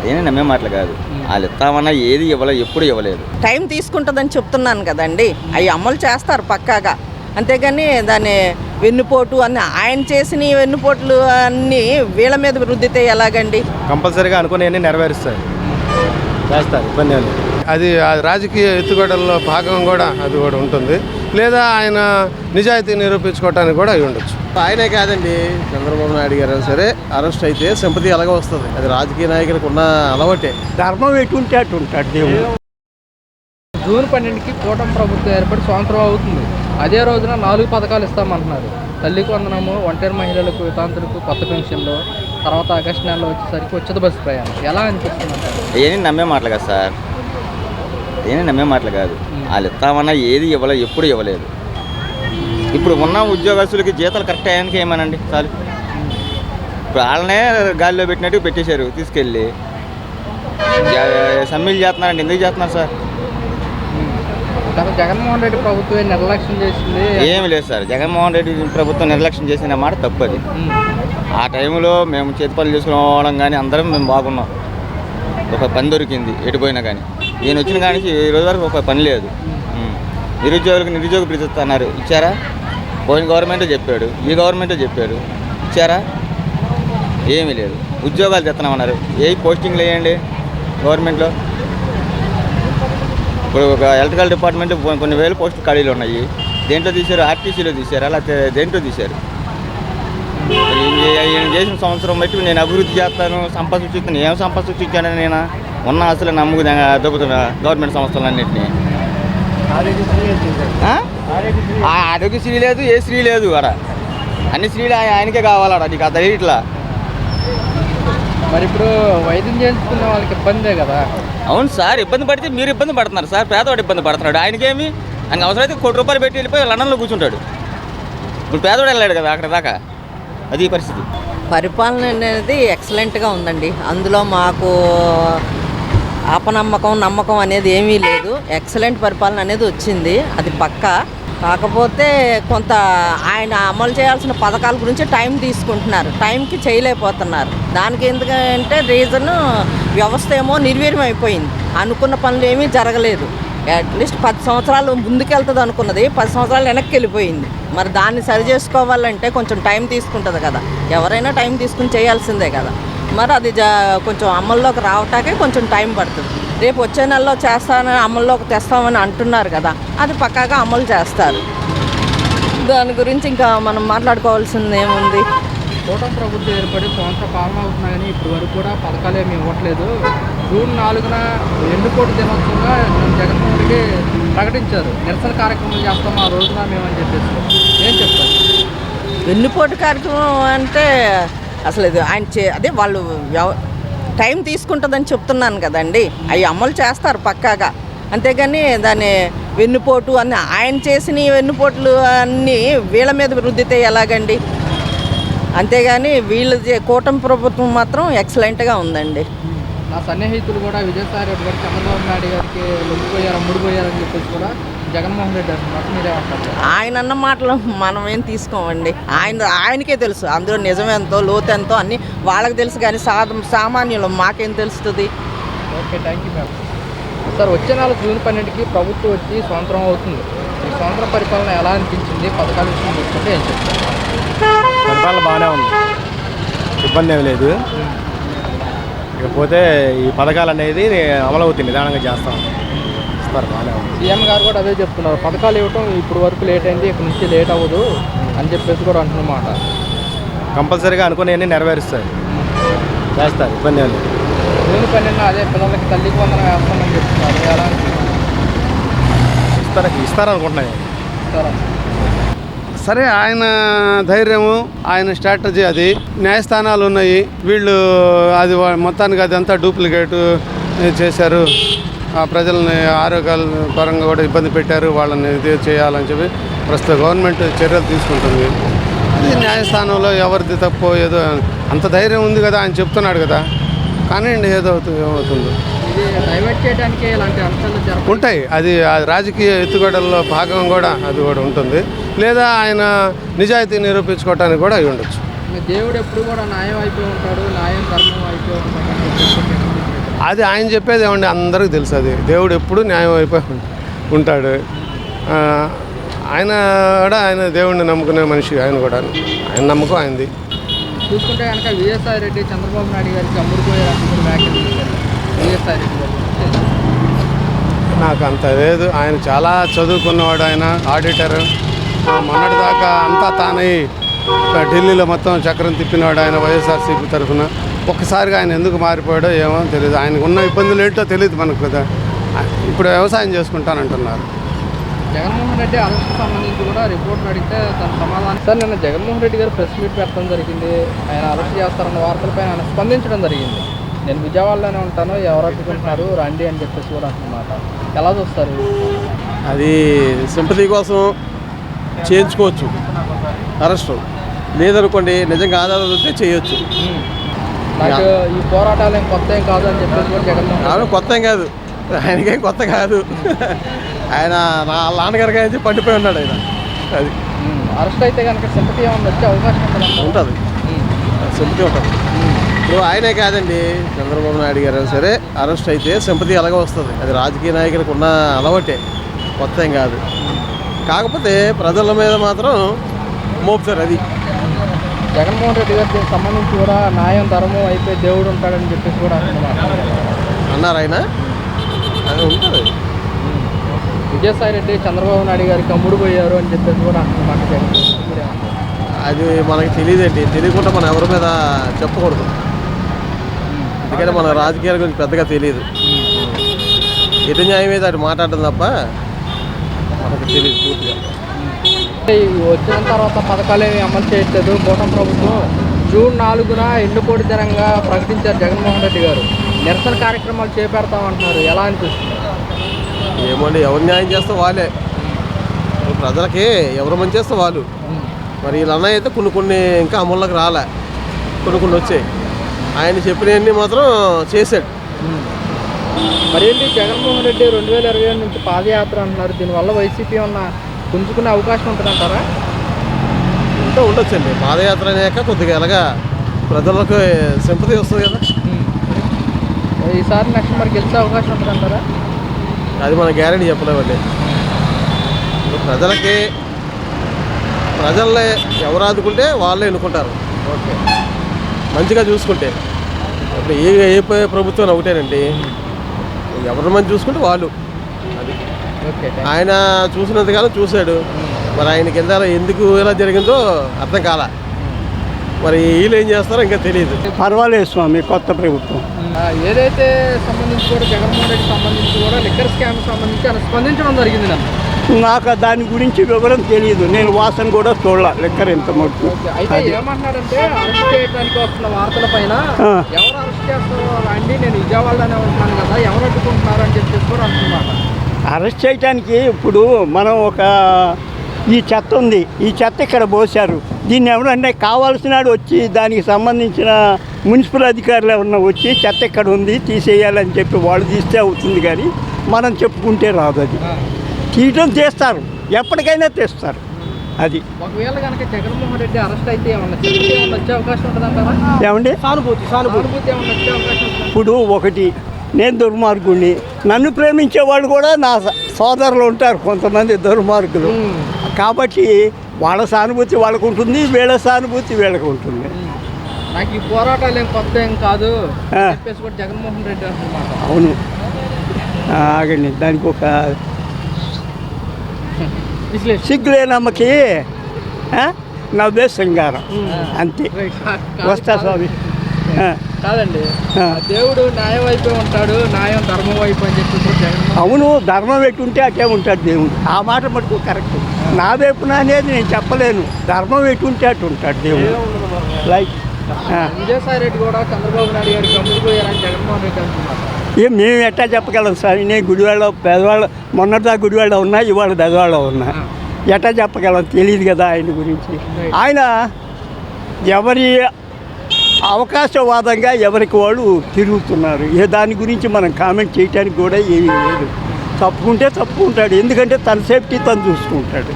ఏమీ నమ్మే మాటలు కాదు. వాళ్ళు ఇస్తామన్నా ఏది ఇవ్వలేదు, ఎప్పుడు ఇవ్వలేదు. టైం తీసుకుంటుందని చెప్తున్నాను కదండి, అవి అమలు చేస్తారు పక్కాగా. అంతేగాని దాన్ని వెన్నుపోటు అన్ని ఆయన చేసిన వెన్నుపోట్లు అన్నీ వీళ్ళ మీద రుద్దితే ఎలాగండి? కంపల్సరీగా అనుకునేవన్నీ నెరవేరుస్తారు, చేస్తారు, ఇబ్బంది లేదు. అది రాజకీయ ఎత్తుగడల్లో భాగం కూడా అది కూడా ఉంటుంది. లేదా ఆయన నిజాయితీ నిరూపించుకోవటానికి కూడా అయి ఉండొచ్చు. ఆయనే కాదండి, చంద్రబాబు నాయుడు గారు సరే అరెస్ట్ అయితే సింపతి అలాగే వస్తుంది. అది రాజకీయ నాయకులకు ఉన్న అలవాటే. ధర్మం ఎటుంటే అటు ఉంటాడు దేవుడు. జూన్ 12కి కూటమి ప్రభుత్వం ఏర్పడి సంవత్సరం అవుతుంది. అదే రోజున 4 పథకాలు ఇస్తామంటున్నారు. తల్లికి వందనము, ఒంటరి మహిళలకు, వితాంతులకు కొత్త పెన్షన్లు, తర్వాత ఆగస్టు నెలలో వచ్చేసరికి ఉచిత బస్సు ప్రయాణం. ఎలా అనిపిస్తుంది? ఏమీ నమ్మే మాటలు కాదు సార్, ఏమీ నమ్మే మాటలు కాదు. వాళ్ళు ఇస్తామన్నా ఏది ఇవ్వలేదు, ఎప్పుడు ఇవ్వలేదు. ఇప్పుడు ఉన్న ఉద్యోగస్తులకి జీతాలు కరెక్ట్ టైంకి ఏమనండి చాలు. ఇప్పుడు వాళ్ళనే గాలిలో పెట్టినట్టు పెట్టేశారు తీసుకెళ్ళి. సమ్మెలు చేస్తున్నారండి, ఎందుకు చేస్తున్నారు సార్? జగన్మోహన్ రెడ్డి ప్రభుత్వం నిర్లక్ష్యం చేసింది. ఏమి లేదు సార్, జగన్మోహన్ రెడ్డి ప్రభుత్వం నిర్లక్ష్యం చేసిన మాట తప్పది. ఆ టైంలో మేము చేతి పనులు చేసుకోవడం కానీ అందరం మేము బాగున్నాం. ఒక పని దొరికింది ఎటు పోయినా కానీ. ఈయన వచ్చిన కానీ ఈ రోజు వరకు ఒక పని లేదు. నిరుద్యోగులకు నిరుద్యోగ భృతి అన్నారు, ఇచ్చారా? పోయిన గవర్నమెంటే చెప్పాడు, ఈ గవర్నమెంటే చెప్పాడు, ఇచ్చారా? ఏమీ లేదు. ఉద్యోగాలు తెస్తున్నామన్నారు, ఏ పోస్టింగ్లు వేయండి గవర్నమెంట్లో. ఇప్పుడు ఒక ఎలక్ట్రికల్ డిపార్ట్మెంట్ కొన్ని వేల పోస్టులు ఖాళీలు ఉన్నాయి. దేంట్లో తీశారు? ఆర్టీసీలో తీశారు, అలా దేంట్లో తీశారు? ఈయన చేసిన సంవత్సరం బట్టి నేను అభివృద్ధి చేస్తాను, సంపద సృష్టిస్తాను. ఏం సంపద సృష్టించానని నేను ఉన్న అసలు నమ్ముకు దొబ్బుతున్నా గవర్నమెంట్ సంస్థలన్నింటినీ. ఆరోగ్యశ్రీ లేదు, ఏ శ్రీ లేదు అక్కడ. అన్ని శ్రీలు ఆయనకే కావాలట. నీకు అది ఇట్లా. మరి ఇప్పుడు వైద్యం చేయించుకున్న వాళ్ళకి ఇబ్బందే కదా? అవును సార్, ఇబ్బంది పడితే మీరు ఇబ్బంది పడుతున్నారు సార్. పేదవాడు ఇబ్బంది పడుతున్నాడు. ఆయనకేమి ఆయనకి అవసరమైతే ₹1,00,00,000 పెట్టి వెళ్ళిపోయి లండన్లో కూర్చుంటాడు. ఇప్పుడు పేదవాడు వెళ్ళాడు కదా అక్కడ దాకా. అది పరిస్థితి. పరిపాలన అనేది ఎక్సలెంట్గా ఉందండి. అందులో మాకు అపనమ్మకం నమ్మకం అనేది ఏమీ లేదు. ఎక్సలెంట్ పరిపాలన అనేది వచ్చింది, అది పక్కా. కాకపోతే కొంత ఆయన అమలు చేయాల్సిన పథకాల గురించి టైం తీసుకుంటున్నారు, టైంకి చేయలేకపోతున్నారు. దానికి ఎందుకంటే రీజను వ్యవస్థ ఏమో నిర్వీర్యం అయిపోయింది. అనుకున్న పనులు ఏమీ జరగలేదు. అట్లీస్ట్ 10 సంవత్సరాలు ముందుకెళ్తుంది అనుకున్నది 10 సంవత్సరాలు వెనక్కి వెళ్ళిపోయింది. మరి దాన్ని సరి చేసుకోవాలంటే కొంచెం టైం తీసుకుంటుంది కదా. ఎవరైనా టైం తీసుకుని చేయాల్సిందే కదా. మరి అది కొంచెం అమల్లోకి రావటానికి కొంచెం టైం పడుతుంది. రేపు వచ్చే నెలలో చేస్తానని అమల్లోకి తెస్తామని అంటున్నారు కదా, అది పక్కాగా అమలు చేస్తారు. దాని గురించి ఇంకా మనం మాట్లాడుకోవాల్సింది ఏముంది? కూటమి ప్రభుత్వం ఏర్పడి సంవత్సర పాలన అవుతున్నా కానీ ఇప్పటి వరకు కూడా పథకాలు ఏమి ఇవ్వట్లేదు. జూన్ 4న వెన్నుపోటు దినోత్సవంగా జగన్మోహన్ రెడ్డి ప్రకటించారు. నిరసన కార్యక్రమం చేస్తాం ఆ రోజున మేమని చెప్పేసి. ఏం చెప్తారు? వెన్నుపోటు కార్యక్రమం అంటే అసలు ఇది ఆయన అదే వాళ్ళు టైం తీసుకుంటుందని చెప్తున్నాను కదండి, అవి అమలు చేస్తారు పక్కాగా. అంతేగాని దాన్ని వెన్నుపోటు అన్ని ఆయన చేసిన వెన్నుపోట్లు అన్నీ వీళ్ళ మీద రుద్దితే ఎలాగండి? అంతేగాని వీళ్ళు కూటమి ప్రభుత్వం మాత్రం ఎక్సలెంట్గా ఉందండి. నా సన్నిహితులు కూడా విజయసాయి రెడ్డి గారు చంద్రబాబు నాయుడు గారికి లొంగిపోయారు, ముడిపోయారని చెప్పేసి కూడా జగన్మోహన్ రెడ్డి అంటున్నారు. మీరేమంటారు? ఆయన అన్న మాటలు మనం ఏం తీసుకోమండి. ఆయనకే తెలుసు అందులో నిజమేంతో లోతెంతో అన్నీ వాళ్ళకి తెలుసు, కానీ సామాన్యులు మాకేం తెలుస్తుంది? Okay, thank you ma'am. Sir, వచ్చే నెల జూన్ 12కి ప్రభుత్వం వచ్చి సంవత్సరం అవుతుంది. ఈ సంవత్సరం పరిపాలన ఎలా అనిపించింది? పథకాల విషయం చూసుకుంటే ఏం చెప్తారు? పరిపాలన బాగానే ఉంది, ఇబ్బంది ఏమి లేదు. ఇకపోతే ఈ పథకాలు అనేది అమలవుతుంది, నిదానంగా చేస్తాం, ఇస్తారు, బాగానే ఉంది. సీఎం గారు కూడా అదే చెప్తున్నారు, పథకాలు ఇవ్వటం ఇప్పుడు వరకు లేట్ అయింది, ఇక్కడ నుంచి లేట్ అవ్వదు అని చెప్పేసి కూడా అంటున్నమాట. కంపల్సరీగా అనుకునేవన్నీ నెరవేరుస్తారు, చేస్తారు, ఇబ్బంది ఏమి లేదు. జూన్ 12న అదే పిల్లలకి తల్లికి వందనం వేస్తామని చెప్తున్నారు. ఎలా ఇస్తారు అనుకుంటున్నాయి. ఇస్తారా? సరే, ఆయన ధైర్యము, ఆయన స్ట్రాటజీ, అది న్యాయస్థానాలు ఉన్నాయి. వీళ్ళు అది మొత్తానికి అదంతా డూప్లికేటు చేశారు. ఆ ప్రజల్ని ఆరోగ్యాల పరంగా కూడా ఇబ్బంది పెట్టారు. వాళ్ళని ఇది చేయాలని చెప్పి ప్రస్తుత గవర్నమెంట్ చర్యలు తీసుకుంటుంది. అది న్యాయస్థానంలో ఎవరిది తప్పో ఏదో అంత ధైర్యం ఉంది కదా, ఆయన చెప్తున్నాడు కదా, కానీ ఏమవుతుందో డైవర్ట్ చేయడానికి ఇలాంటి అంశాలు ఉంటాయి. అది రాజకీయ ఎత్తుగడల్లో భాగం కూడా అది కూడా ఉంటుంది. లేదా ఆయన నిజాయితీ నిరూపించుకోవటానికి కూడా అయి ఉండొచ్చు. దేవుడు ఎప్పుడు కూడా న్యాయం అయిపోయి ఉంటాడు, న్యాయం ధర్మం అయిపోయి ఉంటాడు. అది ఆయన చెప్పేది ఏమండి అందరికీ తెలుసు. అది దేవుడు ఎప్పుడు న్యాయం అయిపోయి ఉంటాడు. ఆయన కూడా ఆయన దేవుడిని నమ్ముకునే మనిషి. ఆయన కూడా ఆయన నమ్మకం ఆయనది. చూసుకుంటే కనుక విజయసాయి రెడ్డి చంద్రబాబు నాయుడు గారికి అమ్ముడుపోయారు వ్యాఖ్యలు చేశారు. విజయసాయి రెడ్డి గారు నాకు అంత లేదు. ఆయన చాలా చదువుకున్నవాడు. ఆయన ఆడిటర్. మొన్నటిదాకా అంతా తానై ఢిల్లీలో మొత్తం చక్రం తిప్పినవాడు ఆయన వైఎస్ఆర్సీపీ తరఫున. ఒక్కసారిగా ఆయన ఎందుకు మారిపోయాడో ఏమో తెలియదు. ఆయనకు ఉన్న ఇబ్బందులు ఏంటో తెలియదు మనకు కదా. ఇప్పుడు వ్యవసాయం చేసుకుంటానంటున్నారు. జగన్మోహన్ రెడ్డి అరెస్ట్ సంబంధించి కూడా రిపోర్ట్ అడిగితే తన సమాధానం. సార్, నిన్న జగన్మోహన్ రెడ్డి గారు ప్రెస్ మీట్ పెట్టడం జరిగింది. ఆయన అరెస్ట్ చేస్తారన్న వార్తలపై ఆయన స్పందించడం జరిగింది. నేను విజయవాడలోనే ఉంటాను, ఎవరు అడ్డుకుంటున్నారు రండి అని చెప్పేసి కూడా అంటున్నమాట. ఎలా చూస్తారు? అది సింపతి కోసం చేయించుకోవచ్చు అరెస్ట్. లేదనుకోండి నిజంగా ఆధారాలు వస్తే చేయొచ్చు. నాకు ఈ పోరాటాలు ఏం కొత్త ఏం కాదు అని చెప్పేసి కూడా జగన్మోహన్ కొత్త ఏం కాదు, ఆయనకేం కొత్త కాదు. ఆయన నాన్నగారి నుంచి పండిపోయి ఉన్నాడు ఆయన. అది అరెస్ట్ అయితే కనుక సింపతి ఏమన్నా వచ్చే అవకాశం ఉంటుంది. సింపతి ఉంటుంది. ఇప్పుడు ఆయనే కాదండి, చంద్రబాబు నాయుడు గారు సరే అరెస్ట్ అయితే సింపతి అలాగే వస్తుంది. అది రాజకీయ నాయకులకు ఉన్న అలవాటే, కొత్త ఏం కాదు. కాకపోతే ప్రజల మీద మాత్రం మోపుతారు. అది జగన్మోహన్ రెడ్డి గారికి సంబంధించి కూడా న్యాయం ధర్మం అయిపోయి దేవుడు ఉంటాడని చెప్పేసి కూడా అన్నారు ఆయన. అది ఉంటుంది. విజయసాయి రెడ్డి చంద్రబాబు నాయుడు గారికి అమ్ముడుపోయారు అని చెప్పేసి కూడా అంటున్నమాట. అది మనకి తెలియదండి. తెలియకుండా మనం ఎవరి మీద చెప్పకూడదు. ఎందుకంటే మన రాజకీయాల గురించి పెద్దగా తెలియదు. ఎటు న్యాయం మీద అటు మాట్లాడడం తప్ప మనకు తెలియదు పూర్తిగా. వచ్చిన తర్వాత పథకాలేమి అమలు చేయట్లేదు. కూటమి ప్రభుత్వం జూన్ 4న ఎండుకోడి దినంగా ప్రకటించారు జగన్మోహన్ రెడ్డి గారు. నిరసన కార్యక్రమాలు చేపడతామంటున్నారు. ఎలా అనిపిస్తుంది? ఏమండి, ఎవరు న్యాయం చేస్తే వాళ్ళే. ప్రజలకి ఎవరు మంచి చేస్తే వాళ్ళు. మరి వీళ్ళ అన్నయ్య అయితే కొన్ని ఇంకా అమల్లోకి రాలే, కొన్ని వచ్చాయి. ఆయన చెప్పినవన్నీ మాత్రం చేశాడు. మరి ఏంటి జగన్మోహన్ రెడ్డి 2021 నుంచి పాదయాత్ర అంటున్నారు. దీనివల్ల వైసీపీ ఉన్న పుంజుకునే అవకాశం ఉంటుందంటారా? ఉండొచ్చండి. పాదయాత్ర అనేక కొద్దిగా ఎలాగా ప్రజలకు సింపతి వస్తుంది కదా. ఈసారి నెక్స్ట్ మరి గెలిచే అవకాశం ఉంటుందంటారా? అది మన గ్యారెంటీ చెప్పలేమండి. ప్రజల్ని ఎవరు ఆదుకుంటే వాళ్ళే ఎన్నుకుంటారు. ఓకే, మంచిగా చూసుకుంటే. ఇప్పుడు ఏ ప్రభుత్వం ఒకటేనండి, ఎవరి మంచి చూసుకుంటే వాళ్ళు. అది ఓకే. ఆయన చూసినంతకాలం చూశాడు. మరి ఆయన కింద ఎందుకు ఇలా జరిగిందో అర్థం కాల. మరి వీళ్ళు ఏం చేస్తారో ఇంకా తెలియదు. పర్వాలేదు స్వామి, కొత్త ప్రభుత్వం. ఏదైతే సంబంధించి కూడా జగన్మోహన్ రెడ్డి సంబంధించి కూడా లిక్కర్ స్కామ్ సంబంధించి ఆయన స్పందించడం జరిగింది. నాకు దాని గురించి వివరం తెలియదు. నేను వాసన కూడా చూడాల లెక్కర్ ఎంత మటుకు. అయితే ఏమంటున్నారంటే అరెస్ట్ చేయడానికి వస్తున్న వార్తల పైన ఎవరు అరెస్ట్ చేస్తారో అండి, నేను విజయవాడలోనే ఉంటున్నాను కదా, ఎవరు అడ్డుకుంటున్నారు అని చెప్పేసి కూడా అంటున్నారు. అరెస్ట్ చేయడానికి ఇప్పుడు మనం ఈ చెత్త ఉంది, ఈ చెత్త ఇక్కడ పోశారు. దీన్ని ఎవరంటే కావాల్సినాడు వచ్చి దానికి సంబంధించిన మున్సిపల్ అధికారులు ఎవరన్నా వచ్చి చెత్త ఇక్కడ ఉంది తీసేయాలని చెప్పి వాళ్ళు తీస్తే అవుతుంది, కానీ మనం చెప్పుకుంటే రాదు. అది తీయటం చేస్తారు, ఎప్పటికైనా తెస్తారు. అది ఒకవేళ కనుక జగన్మోహన్ రెడ్డి అరెస్ట్ అయితే ఏమన్నా వచ్చే అవకాశం ఉంటుందంటారా? ఏమండి, సానుభూతి ఏమన్నా వచ్చే అవకాశం ఉంటుంది? ఇప్పుడు ఒకటి, నేను దుర్మార్గుడిని, నన్ను ప్రేమించే వాళ్ళు కూడా నా సోదరులు ఉంటారు కొంతమంది దుర్మార్గులు. కాబట్టి వాళ్ళ సానుభూతి వాళ్ళకు ఉంటుంది, వీళ్ళ సానుభూతి వీళ్ళకు ఉంటుంది. నాకు ఈ పోరాటాలు ఏం కొత్త ఏం కాదు చెప్పేసి కూడా జగన్మోహన్ రెడ్డి అంటున్నమాట. అవును, ఆగండి, దానికి ఒక సిగ్గులేనమ్మకి నవ్వే శృంగారం అంతే. వస్తా స్వామి. కాదండి, దేవుడు న్యాయం వైపు ఉంటాడు, న్యాయం ధర్మం వైపు అని చెప్పి జగన్. అవును, ధర్మం ఎటుంటే అటే ఉంటాడు దేవుడు. ఆ మాట మటుకు కరెక్ట్. నా వైపున అనేది నేను చెప్పలేను. ధర్మం ఎటుంటే అటు ఉంటాడు దేవుడు. లైక్ విజయసాయి రెడ్డి కూడా చంద్రబాబు నాయుడు గారికి అమ్ముడుపోయారని జగన్మోహన్ రెడ్డి అంటున్నారు. మేము ఎట్టా చెప్పగలం సార్? నేను గుడివాడ పెదవాళ్ళ మొన్నటిదా గుడివాడ ఉన్నా, ఇవాళ పెదవాళ్ళ ఉన్నా. ఎట్టా చెప్పగలం? తెలియదు కదా ఆయన గురించి. ఆయన ఎవరి అవకాశవాదంగా ఎవరికి వాళ్ళు తిరుగుతున్నారు. దాని గురించి మనం కామెంట్ చేయడానికి కూడా ఏమీ లేదు. తప్పుకుంటే తప్పుకుంటాడు, ఎందుకంటే తన సేఫ్టీ తను చూసుకుంటాడు.